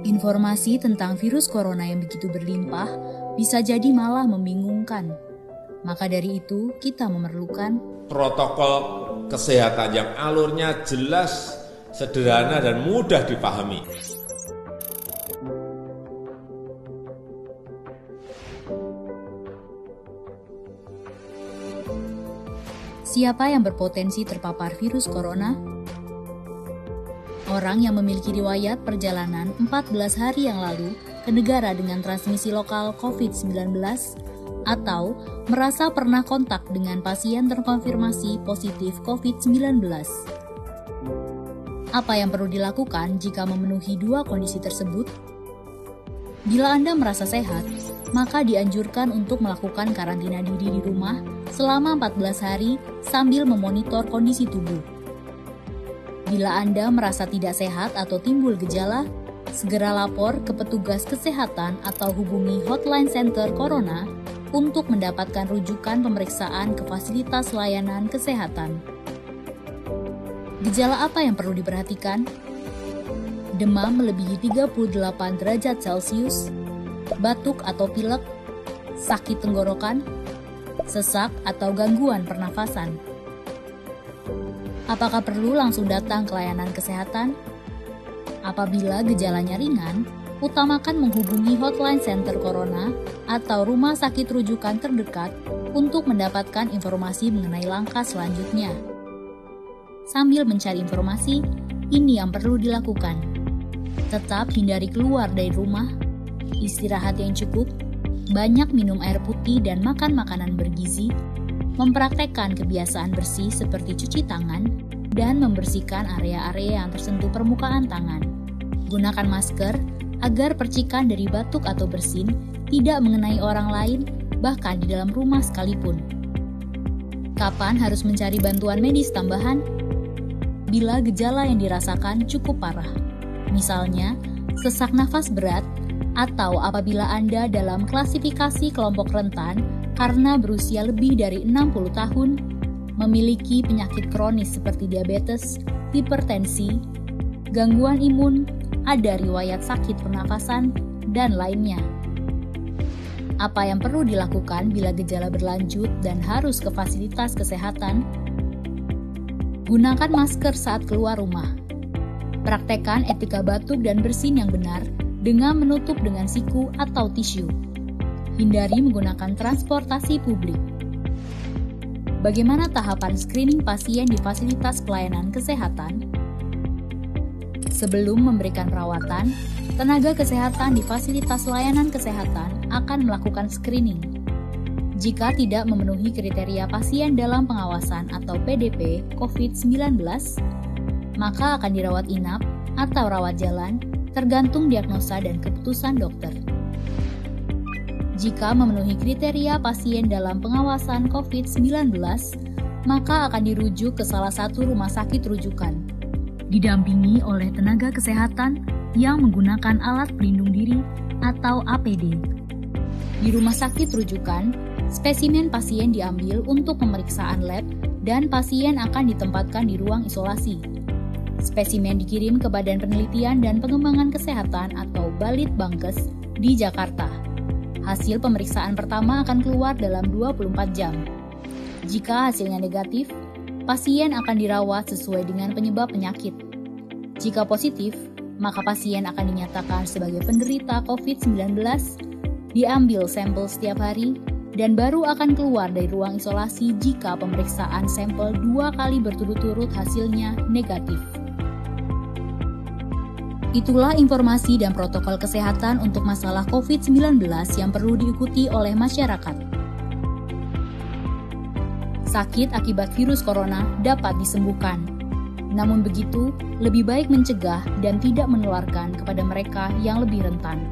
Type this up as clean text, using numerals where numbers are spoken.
Informasi tentang virus corona yang begitu berlimpah bisa jadi malah membingungkan. Maka dari itu, kita memerlukan protokol kesehatan yang alurnya jelas, sederhana, dan mudah dipahami. Siapa yang berpotensi terpapar virus corona? Orang yang memiliki riwayat perjalanan 14 hari yang lalu ke negara dengan transmisi lokal COVID-19 atau merasa pernah kontak dengan pasien terkonfirmasi positif COVID-19. Apa yang perlu dilakukan jika memenuhi dua kondisi tersebut? Bila Anda merasa sehat, maka dianjurkan untuk melakukan karantina diri di rumah selama 14 hari sambil memonitor kondisi tubuh. Bila Anda merasa tidak sehat atau timbul gejala, segera lapor ke petugas kesehatan atau hubungi Hotline Center Corona untuk mendapatkan rujukan pemeriksaan ke fasilitas layanan kesehatan. Gejala apa yang perlu diperhatikan? Demam melebihi 38 derajat Celcius, batuk atau pilek, sakit tenggorokan, sesak atau gangguan pernafasan. Apakah perlu langsung datang ke layanan kesehatan? Apabila gejalanya ringan, utamakan menghubungi Hotline Center Corona atau rumah sakit rujukan terdekat untuk mendapatkan informasi mengenai langkah selanjutnya. Sambil mencari informasi, ini yang perlu dilakukan. Tetap hindari keluar dari rumah, istirahat yang cukup, banyak minum air putih dan makan makanan bergizi, mempraktekkan kebiasaan bersih seperti cuci tangan, dan membersihkan area-area yang tersentuh permukaan tangan. Gunakan masker agar percikan dari batuk atau bersin tidak mengenai orang lain, bahkan di dalam rumah sekalipun. Kapan harus mencari bantuan medis tambahan? Bila gejala yang dirasakan cukup parah, misalnya sesak nafas berat, atau apabila Anda dalam klasifikasi kelompok rentan karena berusia lebih dari 60 tahun, memiliki penyakit kronis seperti diabetes, hipertensi, gangguan imun, ada riwayat sakit pernafasan, dan lainnya. Apa yang perlu dilakukan bila gejala berlanjut dan harus ke fasilitas kesehatan? Gunakan masker saat keluar rumah. Praktekkan etika batuk dan bersin yang benar dengan menutup dengan siku atau tisu. Hindari menggunakan transportasi publik. Bagaimana tahapan screening pasien di fasilitas pelayanan kesehatan? Sebelum memberikan perawatan, tenaga kesehatan di fasilitas layanan kesehatan akan melakukan screening. Jika tidak memenuhi kriteria pasien dalam pengawasan atau PDP COVID-19, maka akan dirawat inap atau rawat jalan, tergantung diagnosa dan keputusan dokter. Jika memenuhi kriteria pasien dalam pengawasan COVID-19, maka akan dirujuk ke salah satu rumah sakit rujukan, didampingi oleh tenaga kesehatan yang menggunakan alat pelindung diri atau APD. Di rumah sakit rujukan, spesimen pasien diambil untuk pemeriksaan lab dan pasien akan ditempatkan di ruang isolasi. Spesimen dikirim ke Badan Penelitian dan Pengembangan Kesehatan atau Balitbangkes di Jakarta. Hasil pemeriksaan pertama akan keluar dalam 24 jam. Jika hasilnya negatif, pasien akan dirawat sesuai dengan penyebab penyakit. Jika positif, maka pasien akan dinyatakan sebagai penderita COVID-19, diambil sampel setiap hari, dan baru akan keluar dari ruang isolasi jika pemeriksaan sampel 2 kali berturut-turut hasilnya negatif. Itulah informasi dan protokol kesehatan untuk masalah COVID-19 yang perlu diikuti oleh masyarakat. Sakit akibat virus corona dapat disembuhkan. Namun begitu, lebih baik mencegah dan tidak menularkan kepada mereka yang lebih rentan.